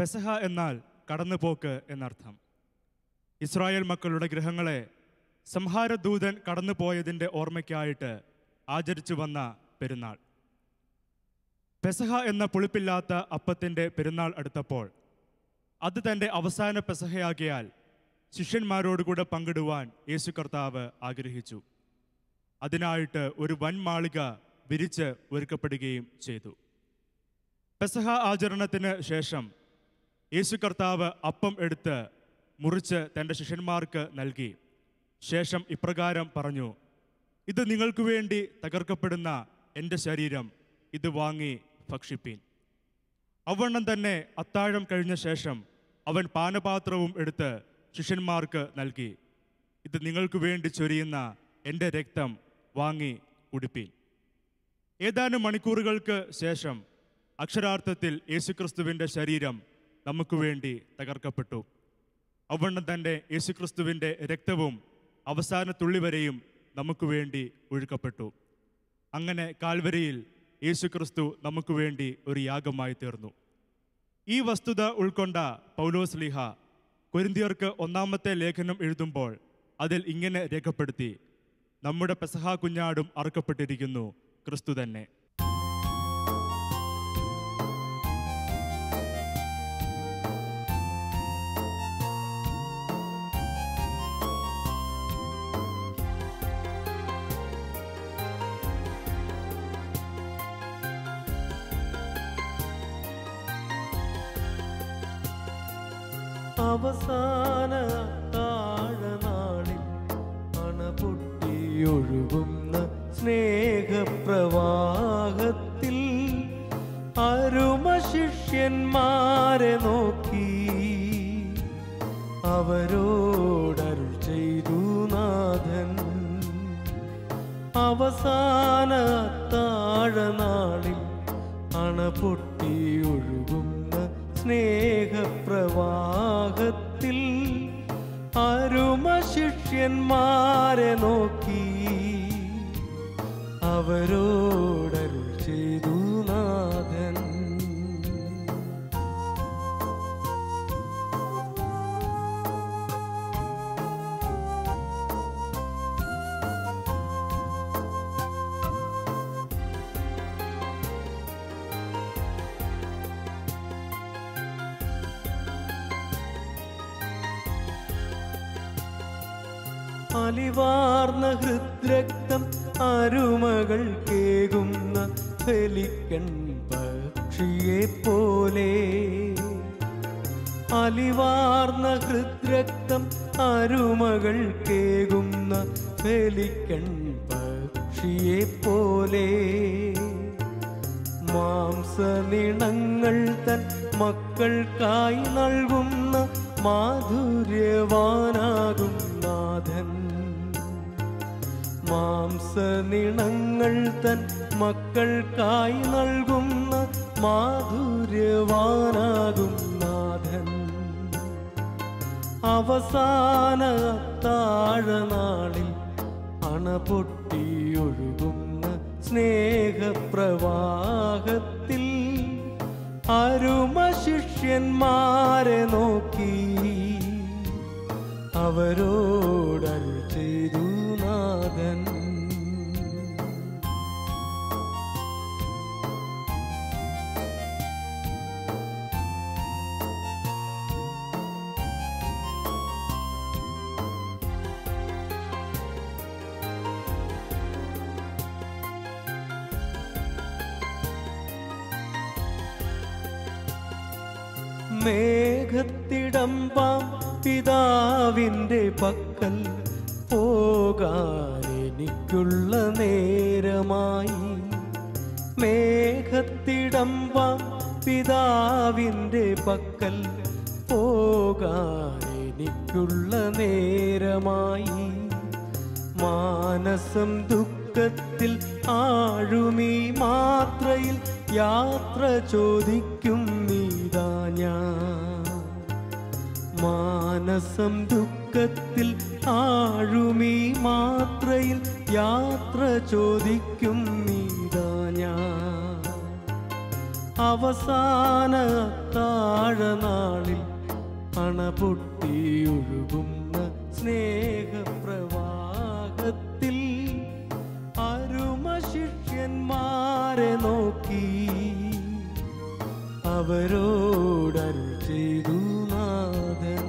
പെസഹ എന്നാൽ കടന്നുപോക്ക് എന്നർത്ഥം. ഇസ്രായേൽ മക്കളുടെ ഗൃഹങ്ങളെ സംഹാരദൂതൻ കടന്നുപോയതിൻ്റെ ഓർമ്മയ്ക്കായിട്ട് ആചരിച്ചു വന്ന പെരുന്നാൾ. പെസഹ എന്ന പുളിപ്പില്ലാത്ത അപ്പത്തിൻ്റെ പെരുന്നാൾ അടുത്തപ്പോൾ അത് തൻ്റെ അവസാന പെസഹയാകിയാൽ ശിഷ്യന്മാരോടുകൂടെ പങ്കിടുവാൻ യേശു കർത്താവ് ആഗ്രഹിച്ചു. അതിനായിട്ട് ഒരു വൻമാളിക വിരിച്ച് ഒരുക്കപ്പെടുകയും ചെയ്തു. പെസഹ ആചരണത്തിന് ശേഷം യേശു കർത്താവ് അപ്പം എടുത്ത് മുറിച്ച് തൻ്റെ ശിഷ്യന്മാർക്ക് നൽകി. ശേഷം ഇപ്രകാരം പറഞ്ഞു: ഇത് നിങ്ങൾക്ക് വേണ്ടി തകർക്കപ്പെടുന്ന എൻ്റെ ശരീരം, ഇത് വാങ്ങി ഭക്ഷിപ്പീൻ. അവണ്ണം തന്നെ അത്താഴം കഴിഞ്ഞ ശേഷം അവൻ പാനപാത്രവും എടുത്ത് ശിഷ്യന്മാർക്ക് നൽകി. ഇത് നിങ്ങൾക്ക് വേണ്ടി ചൊരിയുന്ന എൻ്റെ രക്തം, വാങ്ങി കുടിപ്പീൻ. ഏതാനും മണിക്കൂറുകൾക്ക് ശേഷം അക്ഷരാർത്ഥത്തിൽ യേശുക്രിസ്തുവിൻ്റെ ശരീരം നമുക്ക് വേണ്ടി തകർക്കപ്പെട്ടു. അവണ്ണം തന്നെ യേശുക്രിസ്തുവിൻ്റെ രക്തവും അവസാന തുള്ളി വരെയും നമുക്ക് വേണ്ടി ഒഴുക്കപ്പെട്ടു. അങ്ങനെ കാൽവരിയിൽ യേശുക്രിസ്തു നമുക്ക് വേണ്ടി ഒരു യാഗമായി തീർന്നു. ഈ വസ്തുത ഉൾക്കൊണ്ട പൗലോസ്ലീഹ കൊരിന്ത്യർക്ക് 1-ാമത്തെ ലേഖനം എഴുതുമ്പോൾ അതിൽ ഇങ്ങനെ രേഖപ്പെടുത്തി: നമ്മുടെ പെസഹ കുഞ്ഞാടും അറുക്കപ്പെട്ടിരിക്കുന്നു, ക്രിസ്തു തന്നെ. അവസാന താഴനാളിൽ അണപൊട്ടിയൊഴുകുന്ന സ്നേഹപ്രവാഹത്തിൽ അരുമ ശിഷ്യന്മാരെ നോക്കി അവരോടരുൾ ചെയ്തു നാഥൻ. അവസാന താഴനാളിൽ അണപൊട്ടിയൊഴുകുന്ന സ്നേഹപ്രവാഹത്തിൽ അരുമ ശിഷ്യന്മാരെ നോക്കി അവരോടരുൾ ചെയ്തു നാഥൻ. അലിവാർന്ന ഹൃദ്രക്തം അരുമകൾ കേകുന്ന ഫെലിക്കൺ പക്ഷിയെ പോലെ. അലിവാർന്ന ഹൃദ്രക്തം അരുമകൾ കേകുന്ന ഫെലിക്കൺ പക്ഷിയെ പോലെ. മാംസനിണങ്ങൾ തൻ മക്കൾക്കായി നൽകുന്ന മാധുര്യവാനാകും നാഥൻ. മാംസനിണങ്ങൾ തൻ മക്കൾക്കായി നൽകുന്ന മാധുര്യവാനാകും നാഥൻ. അവസാന താഴനാളിൽ അണപൊട്ടിയൊഴുകുന്ന സ്നേഹപ്രവാഹത്തിൽ അരുമ ശിഷ്യന്മാരെ നോക്കി അവരോടരുൾ ചെയ്തു നാഥൻ. മേഘത്തിടമ്പാം പിതാവിൻ്റെ പക്കൽ പോകാനെനിക്കുള്ള നേരമായി. മേഘത്തിടമ്പാം പിതാവിൻ്റെ പക്കൽ പോകാനെനിക്കുള്ള നേരമായി. മാനസം ദുഃഖത്തിൽ ആഴുമീ മാത്രയിൽ യാത്ര ചോദിക്കും നീതാ ഞാൻ. മാനസം ദുഃഖത്തിൽ ആഴുമീ മാത്രയിൽ യാത്ര ചോദിക്കും നീതാ ഞാൻ. അവസാന താഴനാളിൽ അണപൊട്ടിയൊഴുകുന്ന സ്നേഹപ്രവാഹത്തിൽ അരുമ ശിഷ്യന്മാരെ നോക്കി അവരോടരുൾ ചെയ്തു നാഥൻ.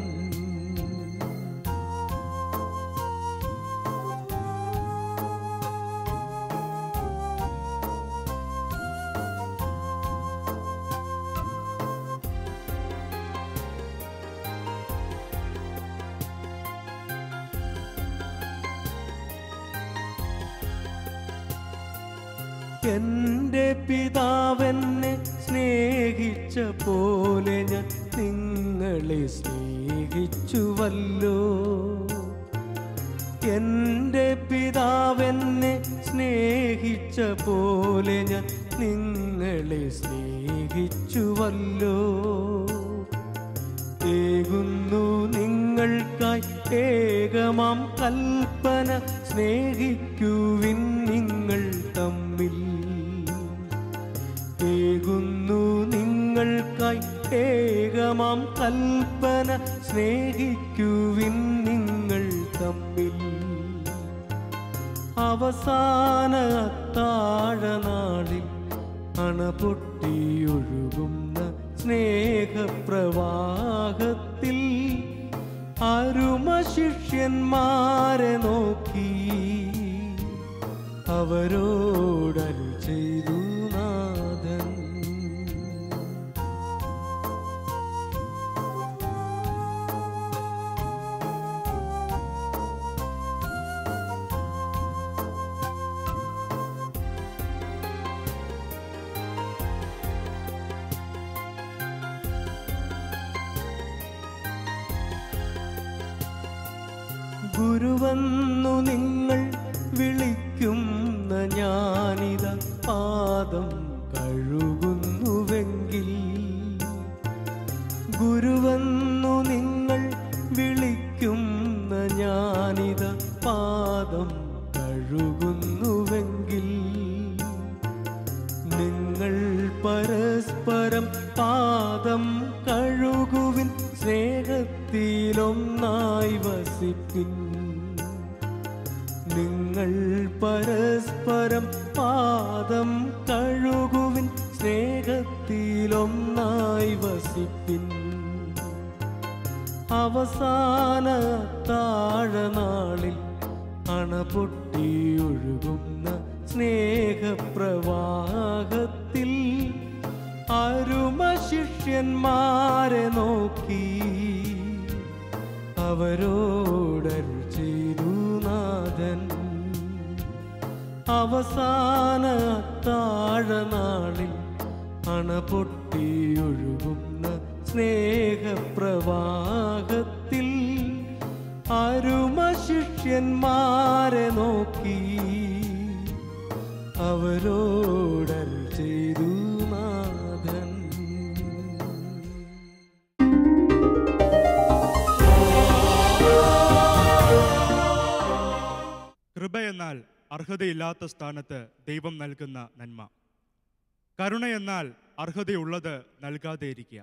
എന്റെ പിതാവെന്നെ സ്നേഹിച്ച പോലെ ഞാൻ നിങ്ങളെ സ്നേഹിച്ചുവല്ലോ. എന്റെ പിതാവെന്നെ സ്നേഹിച്ച പോലെ ഞാൻ നിങ്ങളെ സ്നേഹിച്ചുവല്ലോ. ഏകുന്നു നിങ്ങൾക്കായി ഏകമാം കൽപ്പന, സ്നേഹിക്കുവിൻ നിങ്ങൾ തമ്മിൽ. ഏകുന്നു നിങ്ങൾക്കായി ഏകമാം കൽപ്പന, സ്നേഹിക്കുവിൻ നിങ്ങൾ തമ്മിൽ. അവസാന താഴനാളിൽ അണപൊട്ടിയൊഴുകുന്ന സ്നേഹപ്രവാഹത്തിൽ അരുമ ശിഷ്യന്മാരെ നോക്കി അവരോടരുൾ ചെയ്തു നാഥൻ. ഗുരുവെന്നു നിങ്ങൾ വിളിക്കുന്ന ഞാനിത പാദം കഴുകുന്നുവെങ്കിൽ, ഗുരുവെന്നു നിങ്ങൾ വിളിക്കുന്ന ഞാനിത പാദം കഴുകുന്നുവെങ്കിൽ, നിങ്ങൾ പരസ്പരം പാദം കഴുകുവിൻ, സ്നേഹത്തിലൊന്നായി വസിപ്പിൻ. നിങ്ങൾ പരസ്പരം പാദം കഴുകുവിൻ, സ്നേഹത്തിലൊന്നായി വസിപ്പിൻ. അവസാന താഴനാളിൽ അണപൊട്ടിയൊഴുകുന്ന സ്നേഹപ്രവാഹത്തിൽ അരുമ ശിഷ്യന്മാരെ നോക്കി അവരോടരുൾ ചെയ്തു നാഥൻ. അവസാന താഴനാളിൽ അണപൊട്ടിയൊഴുകുന്ന സ്നേഹപ്രവാഹത്തിൽ അരുമ ശിഷ്യന്മാരെ നോക്കി അവരോടരുൾ ചെയ്തു നാഥൻ. കൃപയെന്നാൽ അർഹതയില്ലാത്ത സ്ഥാനത്ത് ദൈവം നൽകുന്ന നന്മ. കരുണയെന്നാൽ അർഹതയുള്ളത് നൽകാതെ ഇരിക്കുക.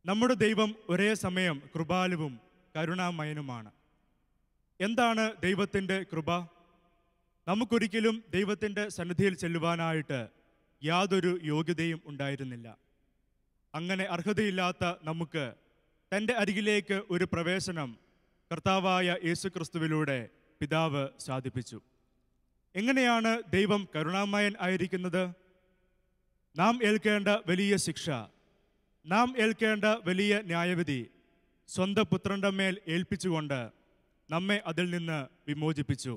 നമ്മുടെ ദൈവം ഒരേ സമയം കൃപാലുവും കരുണാമയനുമാണ്. എന്താണ് ദൈവത്തിൻ്റെ കൃപ? നമുക്കൊരിക്കലും ദൈവത്തിൻ്റെ സന്നിധിയിൽ ചെല്ലുവാനായിട്ട് യാതൊരു യോഗ്യതയും ഉണ്ടായിരുന്നില്ല. അങ്ങനെ അർഹതയില്ലാത്ത നമുക്ക് തൻ്റെ അരികിലേക്ക് ഒരു പ്രവേശനം കർത്താവായ യേശുക്രിസ്തുവിലൂടെ പിതാവ് സാധിപ്പിച്ചു. എങ്ങനെയാണ് ദൈവം കരുണാമയൻ ആയിരിക്കുന്നത്? നാം ഏൽക്കേണ്ട വലിയ ശിക്ഷ, നാം ഏൽക്കേണ്ട വലിയ ന്യായവിധി സ്വന്തം പുത്രൻ്റെ മേൽ ഏൽപ്പിച്ചുകൊണ്ട് നമ്മെ അതിൽ നിന്ന് വിമോചിപ്പിച്ചു.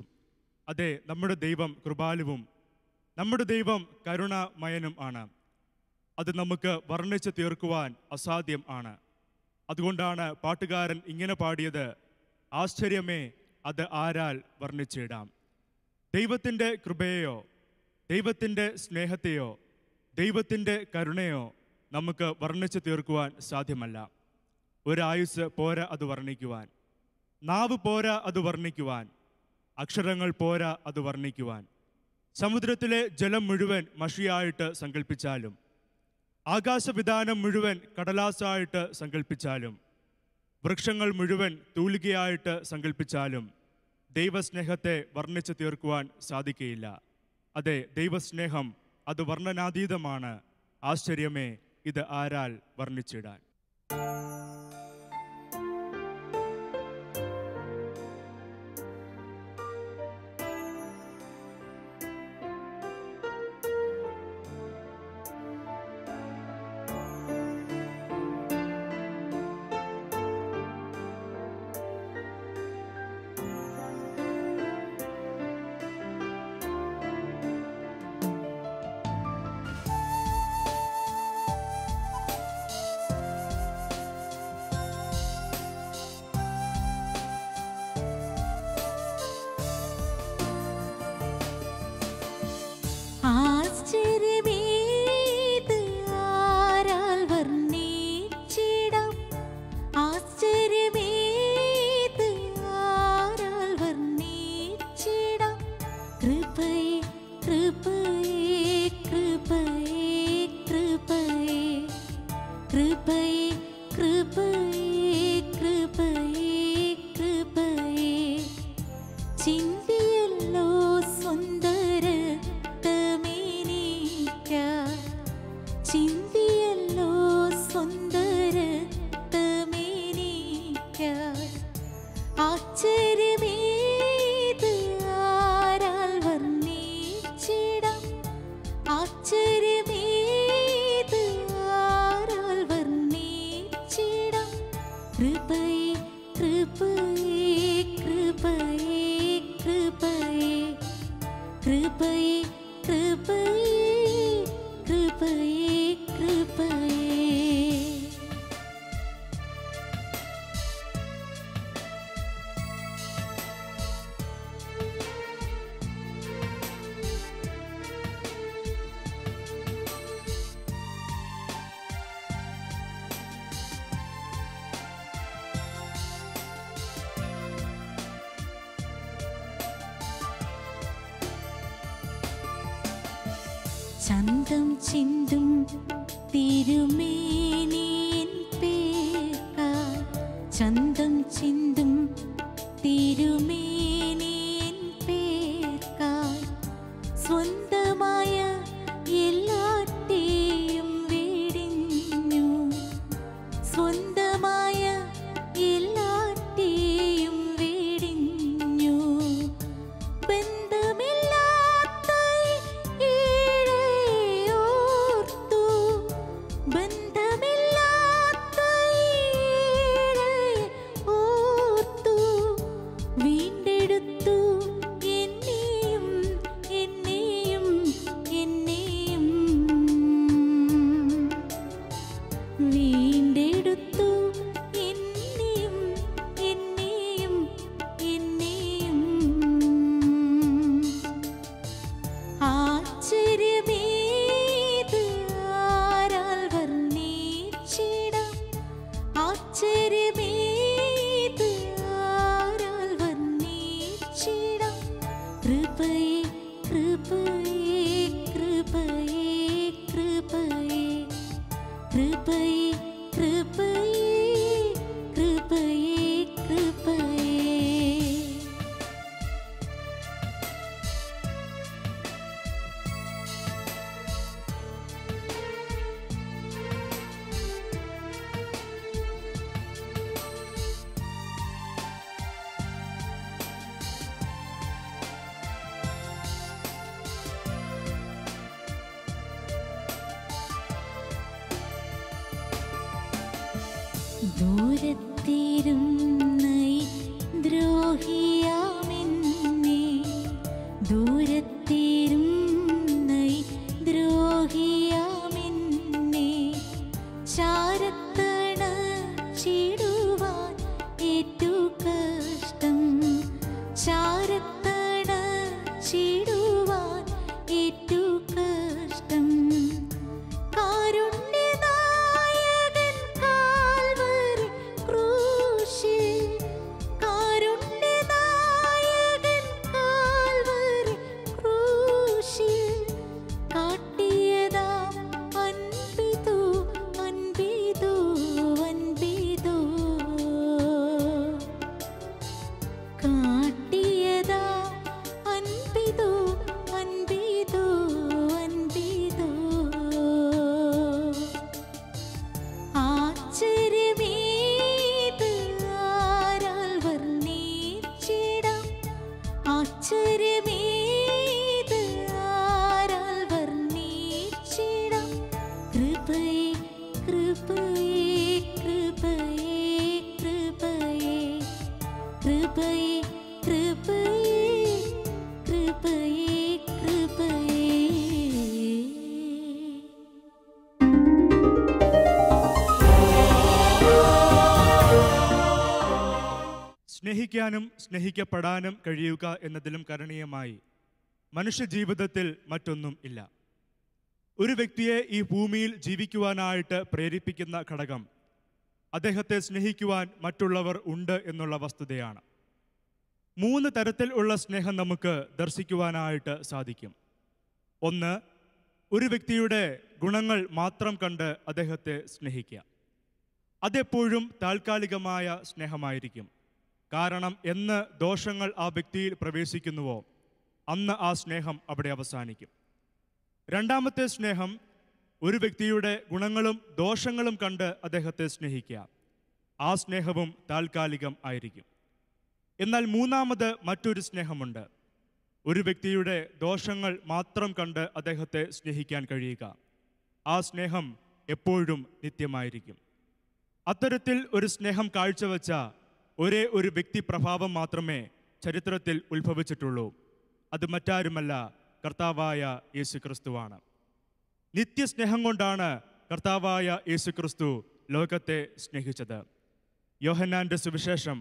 അതെ, നമ്മുടെ ദൈവം കൃപാലുവും നമ്മുടെ ദൈവം കരുണാമയനും ആണ്. അത് നമുക്ക് വർണ്ണിച്ച് തീർക്കുവാൻ അസാധ്യം ആണ്. അതുകൊണ്ടാണ് പാട്ടുകാരൻ ഇങ്ങനെ പാടിയത്: ആശ്ചര്യമേ, അത് ആരാൽ വർണ്ണിച്ചിടാം. ദൈവത്തിൻ്റെ കൃപയെയോ ദൈവത്തിൻ്റെ സ്നേഹത്തെയോ ദൈവത്തിൻ്റെ കരുണയോ നമുക്ക് വർണ്ണിച്ച് തീർക്കുവാൻ സാധ്യമല്ല. ഒരായുസ് പോരാ അത് വർണ്ണിക്കുവാൻ, നാവ് പോരാ അത് വർണ്ണിക്കുവാൻ, അക്ഷരങ്ങൾ പോരാ അത് വർണ്ണിക്കുവാൻ. സമുദ്രത്തിലെ ജലം മുഴുവൻ മഷിയായിട്ട് സങ്കല്പിച്ചാലും ആകാശവിധാനം മുഴുവൻ കടലാസായിട്ട് സങ്കല്പിച്ചാലും വൃക്ഷങ്ങൾ മുഴുവൻ തൂലികയായിട്ട് സങ്കല്പിച്ചാലും ദൈവസ്നേഹത്തെ വർണ്ണിച്ചു തീർക്കുവാൻ സാധിക്കുകയില്ല. അതെ, ദൈവസ്നേഹം അത് വർണ്ണനാതീതമാണ്. ആശ്ചര്യമേ, ഇത് ആരാൽ വർണ്ണിച്ചിടാൻ. ചന്തം ചിന്തും തിരുമേനിൻ പേർക്കാൽ, ചന്തം ചിന്തും തിരുമേനിൻ പേർക്കാൽ, സ്വന്തമായ എല്ലാറ്റെയും വെടിഞ്ഞു, സ്വന്തമായ എല്ലാറ്റെയും വെടിഞ്ഞു. ദൂരത്തിരുന്ന ദ്രോഹിയാമെന്നെ, ദൂരത്തിരുന്ന ദ്രോഹിയാമെന്നെ, ചാരത്തണച്ചിടുവാൻ ഏറ്റു കഷ്ടം, ചാരത്തണച്ചിടുവാൻ ഏറ്റു കഷ്ടം. കാരുണ്യനായകൻ കാൽവരി ക്രൂശിൽ കൃപയേ കൃപയേ കൃപയേ കൃപയേ. സ്നേഹിക്കാനും സ്നേഹിക്കപ്പെടാനും കഴിയുക എന്നതിലും കരണീയമായി മനുഷ്യജീവിതത്തിൽ മറ്റൊന്നും ഇല്ല. ഒരു വ്യക്തിയെ ഈ ഭൂമിയിൽ ജീവിക്കുവാനായിട്ട് പ്രേരിപ്പിക്കുന്ന ഘടകം അദ്ദേഹത്തെ സ്നേഹിക്കുവാൻ മറ്റുള്ളവർ ഉണ്ട് എന്നുള്ള വസ്തുതയാണ്. 3 തരത്തിൽ ഉള്ള സ്നേഹം നമുക്ക് ദർശിക്കുവാനായിട്ട് സാധിക്കും. ഒന്ന്, ഒരു വ്യക്തിയുടെ ഗുണങ്ങൾ മാത്രം കണ്ട് അദ്ദേഹത്തെ സ്നേഹിക്കുക. അതെപ്പോഴും താൽക്കാലികമായ സ്നേഹമായിരിക്കും. കാരണം എന്ന് ദോഷങ്ങൾ ആ വ്യക്തിയിൽ പ്രവേശിക്കുന്നുവോ അന്ന് ആ സ്നേഹം അവിടെ അവസാനിക്കും. രണ്ടാമത്തെ സ്നേഹം, ഒരു വ്യക്തിയുടെ ഗുണങ്ങളും ദോഷങ്ങളും കണ്ട് അദ്ദേഹത്തെ സ്നേഹിക്കുക. ആ സ്നേഹവും താൽക്കാലികം ആയിരിക്കും. എന്നാൽ മൂന്നാമത് മറ്റൊരു സ്നേഹമുണ്ട്. ഒരു വ്യക്തിയുടെ ദോഷങ്ങൾ മാത്രം കണ്ട് അദ്ദേഹത്തെ സ്നേഹിക്കാൻ കഴിയുക. ആ സ്നേഹം എപ്പോഴും നിത്യമായിരിക്കും. അത്തരത്തിൽ ഒരു സ്നേഹം കാഴ്ചവെച്ച ഒരേ ഒരു വ്യക്തി പ്രഭാവം മാത്രമേ ചരിത്രത്തിൽ ഉത്ഭവിച്ചിട്ടുള്ളൂ. അത് മറ്റാരുമല്ല, കർത്താവായ യേശുക്രിസ്തുവാണ്. നിത്യസ്നേഹം കൊണ്ടാണ് കർത്താവായ യേശുക്രിസ്തു ലോകത്തെ സ്നേഹിച്ചത്. യോഹന്നാന്റെ സുവിശേഷം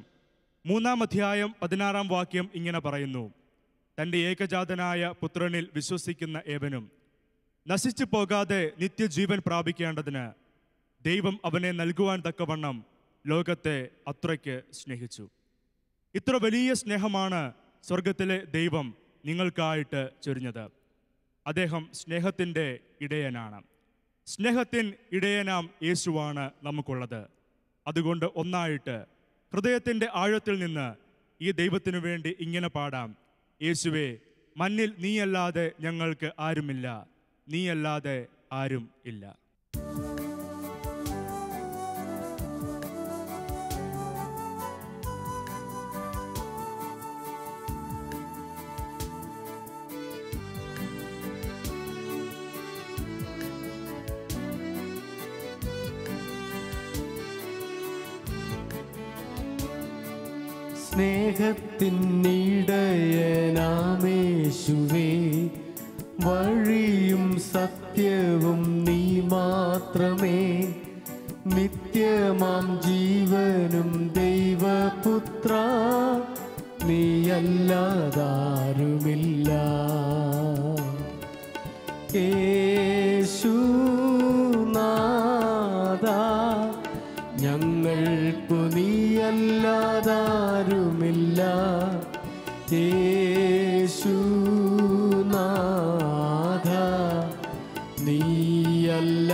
3-ാം അധ്യായം 16-ാം വാക്യം ഇങ്ങനെ പറയുന്നു: തൻ്റെ ഏകജാതനായ പുത്രനിൽ വിശ്വസിക്കുന്ന ഏവനും നശിച്ചു പോകാതെ നിത്യജീവൻ പ്രാപിക്കേണ്ടതിന് ദൈവം അവനെ നൽകുവാൻ തക്കവണ്ണം ലോകത്തെ അത്രയ്ക്ക് സ്നേഹിച്ചു. ഇത്ര വലിയ സ്നേഹമാണ് സ്വർഗത്തിലെ ദൈവം നിങ്ങൾക്കായിട്ട് ചൊരിഞ്ഞത്. അദ്ദേഹം സ്നേഹത്തിൻ്റെ ഇടയനാണ്. സ്നേഹത്തിൻ ഇടയനാം യേശുവാണ് നമുക്കുള്ളത്. അതുകൊണ്ട് ഒന്നായിട്ട് ഹൃദയത്തിൻ്റെ ആഴത്തിൽ നിന്ന് ഈ ദൈവത്തിനു വേണ്ടി ഇങ്ങനെ പാടാം: യേശുവേ, മണ്ണിൽ നീയല്ലാതെ ഞങ്ങൾക്ക് ആരുമില്ല, നീയല്ലാതെ ആരും ഇല്ല. സ്നേഹത്തിനിടയനാമേശുവേ, വഴിയും സത്യവും നീ മാത്രമേ, നിത്യമാം ജീവനും ദൈവപുത്ര, നീയല്ലാതാരുമില്ല. യേശുനാഥ, ഞങ്ങൾക്കു നീയല്ലാതാരുമില്ല. യേശുനാഥ, നീയല്ലാതാരുമില്ല.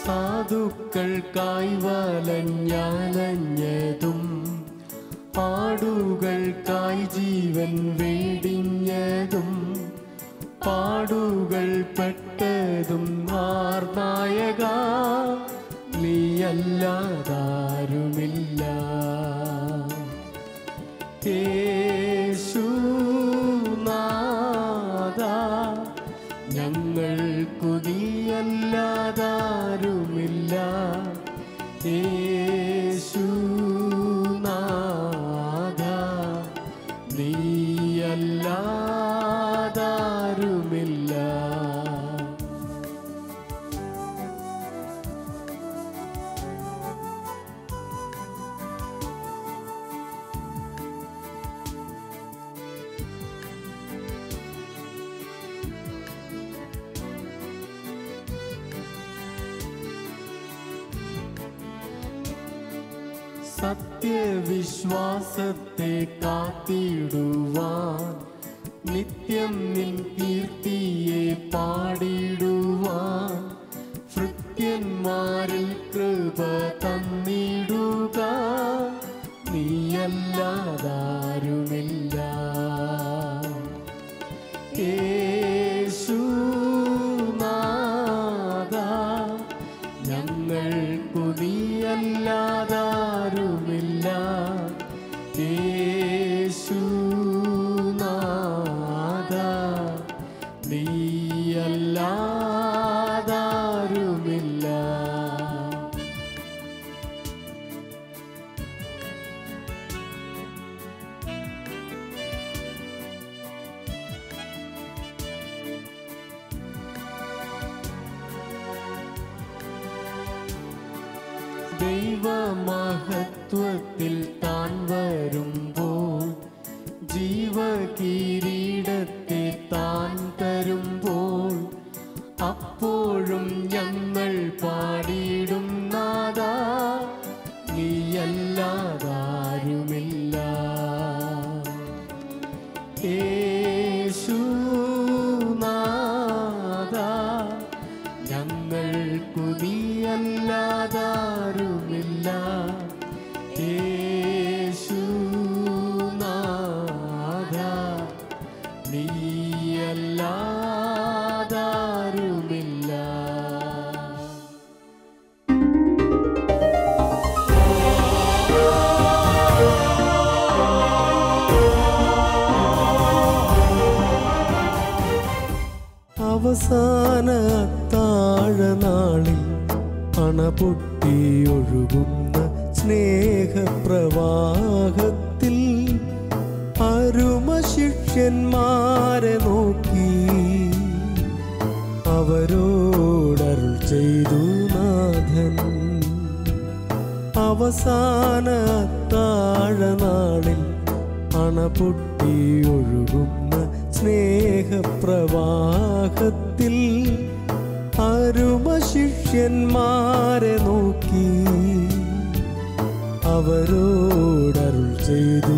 സാധുക്കൾക്കായി വലഞ്ഞാലഞ്ഞതും ആടുകൾക്കായി ജീവൻ വെടിഞ്ഞതും പാടുകൾ പെട്ടതും ആർനായക, നീയല്ലാതാരുമില്ല. യേശുനാഥ, ഞങ്ങൾക്കു നീയല്ലാതാരുമില്ല. യേശുനാഥ, നീയല്ലാതാരുമില്ല. സത്യവിശ്വാസത്തെ കാത്തിടുവാൻ, നിത്യം നിൻ കീർത്തിയെ പാടിടുവാൻ, ഭൃത്യന്മാരിൽ കൃപ തന്നിടുക, നീയല്ലാതാരുമില്ല. യേശുനാഥ, ഞങ്ങൾക്കു നീയല്ല ദൈവമഹത്വത്തിൽ താൻ വരുമ്പോൾ ജീവകിരീടത്തെ താൻ തരുമ്പോൾ അപ്പോഴും ഞങ്ങൾ പാടിയിടും നാഥാ നീയല്ലാതാരുമില്ല. യേശുനാഥാ ഞങ്ങൾക്കു നീയല്ലാതാരുമില്ല. യേശുനാഥാ നീയല്ലാതാരുമില്ല. അവസാന താഴനാളിൽ അണപൊട്ടിയൊഴുകുന്ന സ്നേഹപ്രവാഹത്തിൽ അരുമ ശിഷ്യന്മാരെ നോക്കി അവരോടരുൾ ചെയ്തു നാഥൻ. അവസാന താഴനാളിൽ അണപൊട്ടിയൊഴുകുന്ന സ്നേഹപ്രവാഹത്തിൽ അരുമ ശിഷ്യന്മാരെ നോക്കി അവരോടരുൾ ചെയ്തു